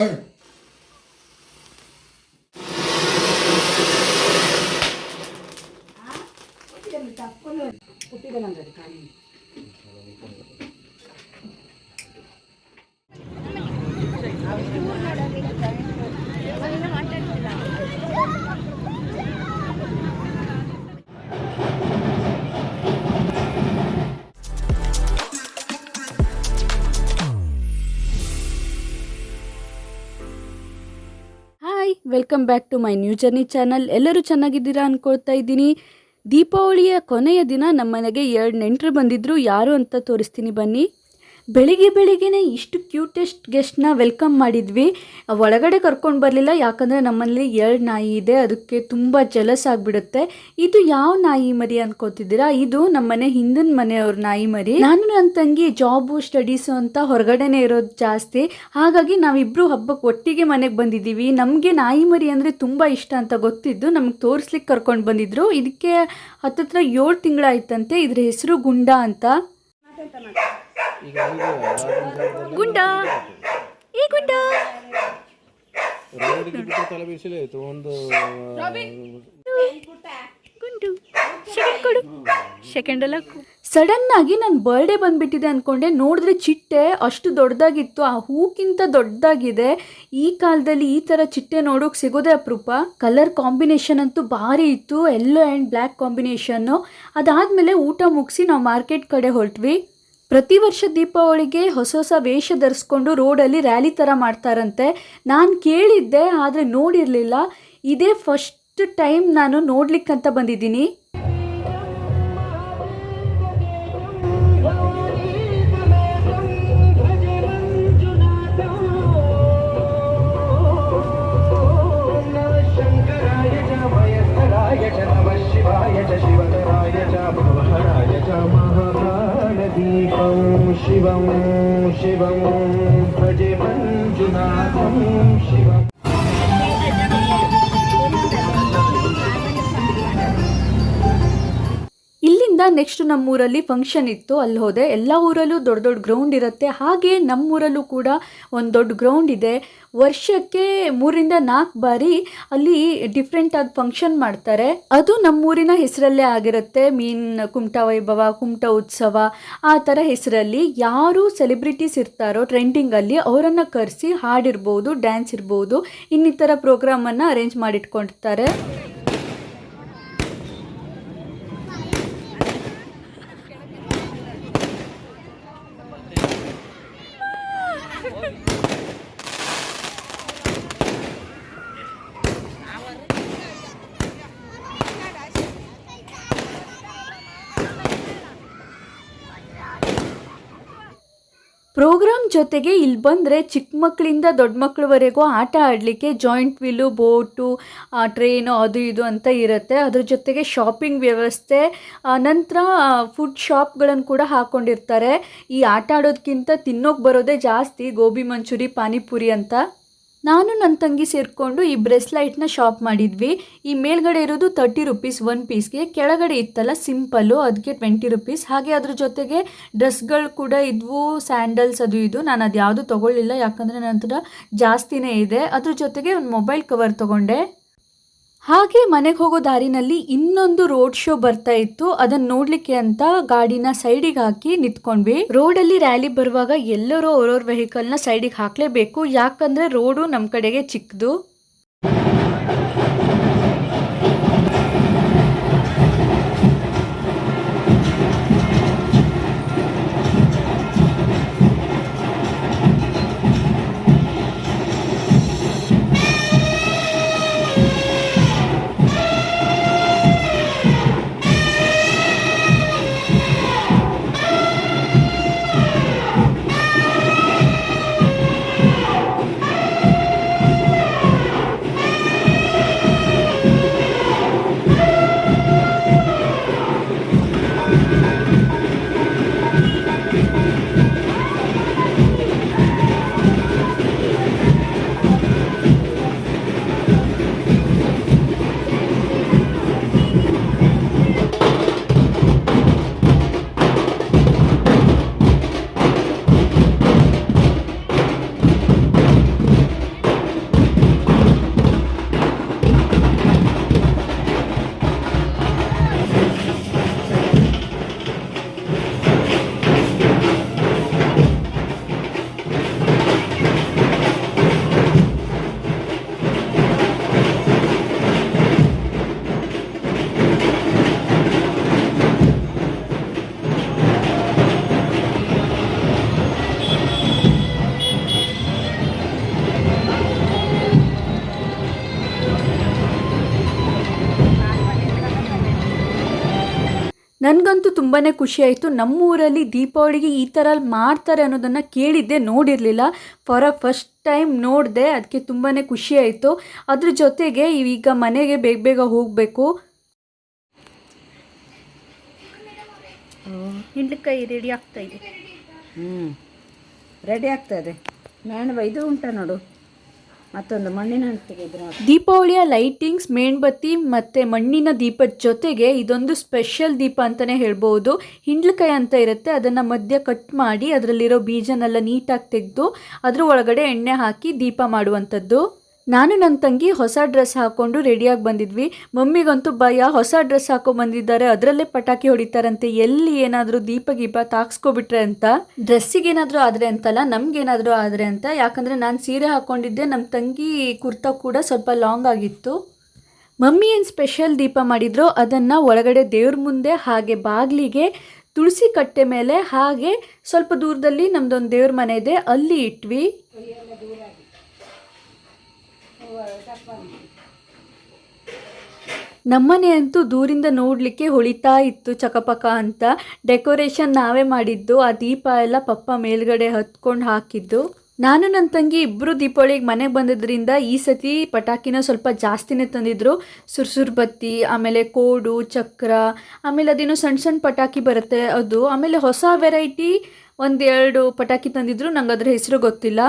Hi, welcome back to my new journey channel. ಎಲ್ಲರೂ ಚೆನ್ನಾಗಿದ್ದೀರಾ ಅನ್ಕೊಳ್ತಾ ಇದ್ದೀನಿ. ದೀಪಾವಳಿಯ ಕೊನೆಯ ದಿನ ನಮ್ಮ ಮನೆಗೆ 2 ನೆಂಟರು ಬಂದಿದ್ದರು. ಯಾರು ಅಂತ ತೋರಿಸ್ತೀನಿ ಬನ್ನಿ. ಬೆಳಿಗ್ಗೆನೇ ಇಷ್ಟು ಕ್ಯೂಟೆಸ್ಟ್ ಗೆಸ್ಟ್ನ ವೆಲ್ಕಮ್ ಮಾಡಿದ್ವಿ. ಒಳಗಡೆ ಕರ್ಕೊಂಡು ಬರಲಿಲ್ಲ, ಯಾಕಂದರೆ ನಮ್ಮಲ್ಲಿ 2 ನಾಯಿ ಇದೆ, ಅದಕ್ಕೆ ತುಂಬ ಜಲಸ್ ಆಗಿಬಿಡುತ್ತೆ. ಇದು ಯಾವ ನಾಯಿ ಮರಿ ಅನ್ಕೋತಿದ್ದೀರಾ? ಇದು ನಮ್ಮನೆ ಹಿಂದಿನ ಮನೆಯವ್ರ ನಾಯಿ ಮರಿ. ನಾನು ನನ್ನ ತಂಗಿ ಜಾಬು ಸ್ಟಡೀಸು ಅಂತ ಹೊರಗಡೆನೇ ಇರೋದು ಜಾಸ್ತಿ. ಹಾಗಾಗಿ ನಾವಿಬ್ಬರು ಹಬ್ಬಕ್ಕೆ ಒಟ್ಟಿಗೆ ಮನೆಗೆ ಬಂದಿದ್ದೀವಿ. ನಮಗೆ ನಾಯಿ ಮರಿ ಅಂದರೆ ತುಂಬ ಇಷ್ಟ ಅಂತ ಗೊತ್ತಿದ್ದು ನಮಗೆ ತೋರಿಸ್ಲಿಕ್ಕೆ ಕರ್ಕೊಂಡು ಬಂದಿದ್ರು. ಇದಕ್ಕೆ ಹತ್ತತ್ರ 7 ತಿಂಗಳಾಯ್ತಂತೆ. ಇದ್ರ ಹೆಸರು ಗುಂಡ ಅಂತ. ಗುಂಡ ಈ ಗುಂಡ ಸಡನ್ ಆಗಿ ನನ್ನ ಬರ್ಡೇ ಬಂದ್ಬಿಟ್ಟಿದೆ ಅನ್ಕೊಂಡೆ. ನೋಡಿದ್ರೆ ಚಿಟ್ಟೆ ಅಷ್ಟು ದೊಡ್ಡದಾಗಿತ್ತು, ಆ ಹೂಕ್ಕಿಂತ ದೊಡ್ಡದಾಗಿದೆ. ಈ ಕಾಲದಲ್ಲಿ ಈ ಥರ ಚಿಟ್ಟೆ ನೋಡೋಕೆ ಸಿಗೋದೇ ಅಪರೂಪ. ಕಲರ್ ಕಾಂಬಿನೇಷನ್ ಅಂತೂ ಭಾರಿ ಇತ್ತು, ಯೆಲ್ಲೋ ಆ್ಯಂಡ್ ಬ್ಲ್ಯಾಕ್ ಕಾಂಬಿನೇಷನ್ನು. ಅದಾದಮೇಲೆ ಊಟ ಮುಗಿಸಿ ನಾವು ಮಾರ್ಕೆಟ್ ಕಡೆ ಹೊರಟ್ವಿ. ಪ್ರತಿ ವರ್ಷ ದೀಪಾವಳಿಗೆ ಹೊಸ ವೇಷ ಧರಿಸ್ಕೊಂಡು ರೋಡಲ್ಲಿ ರ್ಯಾಲಿ ಥರ ಮಾಡ್ತಾರಂತೆ. ನಾನು ಕೇಳಿದ್ದೆ, ಆದರೆ ನೋಡಿರಲಿಲ್ಲ. ಇದೇ ಫಸ್ಟ್ ಟೈಮ್ ನಾನು ನೋಡ್ಲಿಕ್ಕಂತ ಬಂದಿದ್ದೀನಿ. ಶಿವಂ ಶಿವಂ ಭಜೆ ಮಂಜುನಾಥಂ ಶಿವಂ. ಇಲ್ಲಿಂದ ನೆಕ್ಸ್ಟ್ ನಮ್ಮೂರಲ್ಲಿ ಫಂಕ್ಷನ್ ಇತ್ತು, ಅಲ್ಲಿ ಹೋದೆ. ಎಲ್ಲ ಊರಲ್ಲೂ ದೊಡ್ಡ ದೊಡ್ಡ ಗ್ರೌಂಡ್ ಇರುತ್ತೆ, ಹಾಗೆ ನಮ್ಮೂರಲ್ಲೂ ಕೂಡ ಒಂದು ದೊಡ್ಡ ಗ್ರೌಂಡ್ ಇದೆ. ವರ್ಷಕ್ಕೆ 3-4 ಬಾರಿ ಅಲ್ಲಿ ಡಿಫ್ರೆಂಟ್ ಆಗಿ ಫಂಕ್ಷನ್ ಮಾಡ್ತಾರೆ. ಅದು ನಮ್ಮೂರಿನ ಹೆಸರಲ್ಲೇ ಆಗಿರುತ್ತೆ. ಕುಮಟಾ ವೈಭವ, ಕುಮಟಾ ಉತ್ಸವ ಆ ಥರ ಹೆಸರಲ್ಲಿ. ಯಾರು ಸೆಲೆಬ್ರಿಟೀಸ್ ಇರ್ತಾರೋ ಟ್ರೆಂಡಿಂಗಲ್ಲಿ ಅವರನ್ನು ಕರೆಸಿ ಹಾಡಿರ್ಬೋದು, ಡ್ಯಾನ್ಸ್ ಇರ್ಬೋದು, ಇನ್ನಿತರ ಪ್ರೋಗ್ರಾಮನ್ನು ಅರೇಂಜ್ ಮಾಡಿಟ್ಕೊಂಡಿರ್ತಾರೆ. ಪ್ರೋಗ್ರಾಮ್ ಜೊತೆಗೆ ಇಲ್ಲಿ ಬಂದರೆ ಚಿಕ್ಕ ಮಕ್ಕಳಿಂದ ದೊಡ್ಡ ಮಕ್ಕಳವರೆಗೂ ಆಟ ಆಡಲಿಕ್ಕೆ ಜಾಯಿಂಟ್ ವೀಲು, ಬೋಟು, ಟ್ರೈನು ಅದು ಇದು ಅಂತ ಇರುತ್ತೆ. ಅದ್ರ ಜೊತೆಗೆ ಶಾಪಿಂಗ್ ವ್ಯವಸ್ಥೆ, ನಂತರ ಫುಡ್ ಶಾಪ್ಗಳನ್ನು ಕೂಡ ಹಾಕ್ಕೊಂಡಿರ್ತಾರೆ. ಈ ಆಟ ಆಡೋದಕ್ಕಿಂತ ತಿನ್ನೋಕೆ ಬರೋದೇ ಜಾಸ್ತಿ, ಗೋಬಿ ಮಂಚೂರಿ, ಪಾನಿಪುರಿ ಅಂತ. ನಾನು ನನ್ನ ತಂಗಿ ಸೇರಿಕೊಂಡು ಈ ಬ್ರೆಸ್ಲೈಟ್ನ ಶಾಪ್ ಮಾಡಿದ್ವಿ. ಈ ಮೇಲ್ಗಡೆ ಇರೋದು 30 ರೂಪೀಸ್ 1 ಪೀಸ್ಗೆ, ಕೆಳಗಡೆ ಇತ್ತಲ್ಲ ಸಿಂಪಲ್ಲು, ಅದಕ್ಕೆ 20 ರೂಪೀಸ್. ಹಾಗೆ ಅದ್ರ ಜೊತೆಗೆ ಡ್ರೆಸ್ಗಳು ಕೂಡ ಇದ್ವು, ಸ್ಯಾಂಡಲ್ಸ್ ಅದು ಇದು. ನಾನು ಅದು ಯಾವುದು ತೊಗೊಳ್ಳಿಲ್ಲ, ಯಾಕಂದರೆ ನನ್ನ ಹತ್ರ ಜಾಸ್ತಿನೇ ಇದೆ. ಅದ್ರ ಜೊತೆಗೆ ಒಂದು ಮೊಬೈಲ್ ಕವರ್ ತೊಗೊಂಡೆ. ಹಾಗೆ ಮನೆಗೆ ಹೋಗೋ ದಾರಿನಲ್ಲಿ ಇನ್ನೊಂದು ರೋಡ್ ಶೋ ಬರ್ತಾ ಇತ್ತು. ಅದನ್ನು ನೋಡಲಿಕ್ಕೆ ಅಂತ ಗಾಡಿನ ಸೈಡಿಗೆ ಹಾಕಿ ನಿಂತ್ಕೊಂಡ್ವಿ. ರೋಡಲ್ಲಿ ರ್ಯಾಲಿ ಬರುವಾಗ ಎಲ್ಲರೂ ಅವ್ರವ್ರ ವೆಹಿಕಲ್ನ ಸೈಡಿಗೆ ಹಾಕಲೇಬೇಕು, ಯಾಕಂದರೆ ರೋಡು ನಮ್ಮ ಕಡೆಗೆ ಚಿಕ್ಕದು. ನನಗಂತೂ ತುಂಬಾ ಖುಷಿ ಆಯಿತು. ನಮ್ಮೂರಲ್ಲಿ ದೀಪಾವಳಿಗೆ ಈ ಥರ ಮಾಡ್ತಾರೆ ಅನ್ನೋದನ್ನು ಕೇಳಿದ್ದೆ, ನೋಡಿರಲಿಲ್ಲ. ಫಸ್ಟ್ ಟೈಮ್ ನೋಡಿದೆ, ಅದಕ್ಕೆ ತುಂಬಾ ಖುಷಿ ಆಯಿತು. ಅದ್ರ ಜೊತೆಗೆ ಈಗ ಮನೆಗೆ ಬೇಗ ಬೇಗ ಹೋಗಬೇಕು. ಹಿಂಡ್ಲಿಕಾಯಿ ರೆಡಿ ಆಗ್ತಾ ಇದೆ. ರೆಡಿ ಆಗ್ತಾ ಇದೆ. ಮೇಣಬ ಇದು ಉಂಟ ನೋಡು, ಮತ್ತೊಂದು ಮಣ್ಣಿನ ಹಣ್ಣು ತೆಗೆದ್ರೆ ದೀಪಾವಳಿಯ ಲೈಟಿಂಗ್ಸ್, ಮೇಣಬತ್ತಿ ಮತ್ತು ಮಣ್ಣಿನ ದೀಪದ ಜೊತೆಗೆ ಇದೊಂದು ಸ್ಪೆಷಲ್ ದೀಪ ಅಂತಲೇ ಹೇಳ್ಬೋದು. ಹಿಂಡ್ಲಕಾಯಿ ಅಂತ ಇರುತ್ತೆ, ಅದನ್ನು ಮಧ್ಯ ಕಟ್ ಮಾಡಿ ಅದರಲ್ಲಿರೋ ಬೀಜನೆಲ್ಲ ನೀಟಾಗಿ ತೆಗೆದು ಅದ್ರ ಒಳಗಡೆ ಎಣ್ಣೆ ಹಾಕಿ ದೀಪ ಮಾಡುವಂಥದ್ದು. ನಾನು ನನ್ನ ತಂಗಿ ಹೊಸ ಡ್ರೆಸ್ ಹಾಕ್ಕೊಂಡು ರೆಡಿಯಾಗಿ ಬಂದಿದ್ವಿ. ಮಮ್ಮಿಗಂತೂ ಭಯ, ಹೊಸ ಡ್ರೆಸ್ ಹಾಕೊ ಬಂದಿದ್ದಾರೆ, ಅದರಲ್ಲೇ ಪಟಾಕಿ ಹೊಡಿತಾರಂತೆ, ಎಲ್ಲಿ ಏನಾದರೂ ದೀಪ ತಾಕ್ಸ್ಕೊಬಿಟ್ರೆ ಅಂತ. ಡ್ರೆಸ್ಸಿಗೆ ಏನಾದರೂ ಆದರೆ ಅಂತಲ್ಲ, ನಮಗೇನಾದರೂ ಆದರೆ ಅಂತ. ಯಾಕಂದರೆ ನಾನು ಸೀರೆ ಹಾಕ್ಕೊಂಡಿದ್ದೆ, ನಮ್ಮ ತಂಗಿ ಕುರ್ತಾ ಕೂಡ ಸ್ವಲ್ಪ ಲಾಂಗ್ ಆಗಿತ್ತು. ಮಮ್ಮಿ ಏನು ಸ್ಪೆಷಲ್ ದೀಪ ಮಾಡಿದ್ರು ಅದನ್ನು ಒಳಗಡೆ ದೇವ್ರ ಮುಂದೆ, ಹಾಗೆ ಬಾಗಿಲಿಗೆ, ತುಳಸಿ ಕಟ್ಟೆ ಮೇಲೆ, ಹಾಗೆ ಸ್ವಲ್ಪ ದೂರದಲ್ಲಿ ನಮ್ಮದೊಂದು ದೇವ್ರ ಮನೆ ಇದೆ, ಅಲ್ಲಿ ಇಟ್ವಿ. ನಮ್ಮನೆ ಅಂತೂ ದೂರಿಂದ ನೋಡಲಿಕ್ಕೆ ಹೊಳಿತಾ ಇತ್ತು ಚಕಪಕ ಅಂತ. ಡೆಕೋರೇಷನ್ ನಾವೇ ಮಾಡಿದ್ದು. ಆ ದೀಪ ಎಲ್ಲ ಪಪ್ಪ ಮೇಲ್ಗಡೆ ಹತ್ಕೊಂಡು ಹಾಕಿದ್ದು. ನಾನು ನನ್ನ ತಂಗಿ ಇಬ್ಬರು ದೀಪಾವಳಿಗೆ ಮನೆಗೆ ಬಂದಿದ್ದರಿಂದ ಈ ಸತಿ ಪಟಾಕಿನ ಸ್ವಲ್ಪ ಜಾಸ್ತಿನೇ ತಂದಿದ್ರು. ಸುರ್ಸುರ್ ಬತ್ತಿ, ಆಮೇಲೆ ಕೋಡು, ಚಕ್ರ, ಆಮೇಲೆ ಅದೇನೋ ಸಣ್ಣ ಸಣ್ಣ ಪಟಾಕಿ ಬರುತ್ತೆ ಅದು, ಆಮೇಲೆ ಹೊಸ ವೆರೈಟಿ 1-2 ಪಟಾಕಿ ತಂದಿದ್ರು. ನಂಗೆ ಅದ್ರ ಹೆಸರು ಗೊತ್ತಿಲ್ಲ.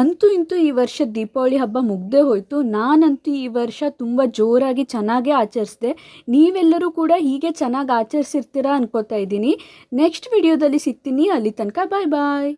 ಅಂತೂ ಇಂತೂ ಈ ವರ್ಷ ದೀಪಾವಳಿ ಹಬ್ಬ ಮುಗ್ದೇ ಹೋಯಿತು. ನಾನಂತೂ ಈ ವರ್ಷ ತುಂಬ ಜೋರಾಗಿ ಚೆನ್ನಾಗೇ ಆಚರಿಸಿದೆ. ನೀವೆಲ್ಲರೂ ಕೂಡ ಹೀಗೆ ಚೆನ್ನಾಗಿ ಆಚರಿಸಿರ್ತೀರಾ ಅನ್ಕೋತಾ ಇದ್ದೀನಿ. ನೆಕ್ಸ್ಟ್ ವಿಡಿಯೋದಲ್ಲಿ ಸಿಗ್ತೀನಿ. ಅಲ್ಲಿ ತನಕ ಬಾಯ್ ಬಾಯ್.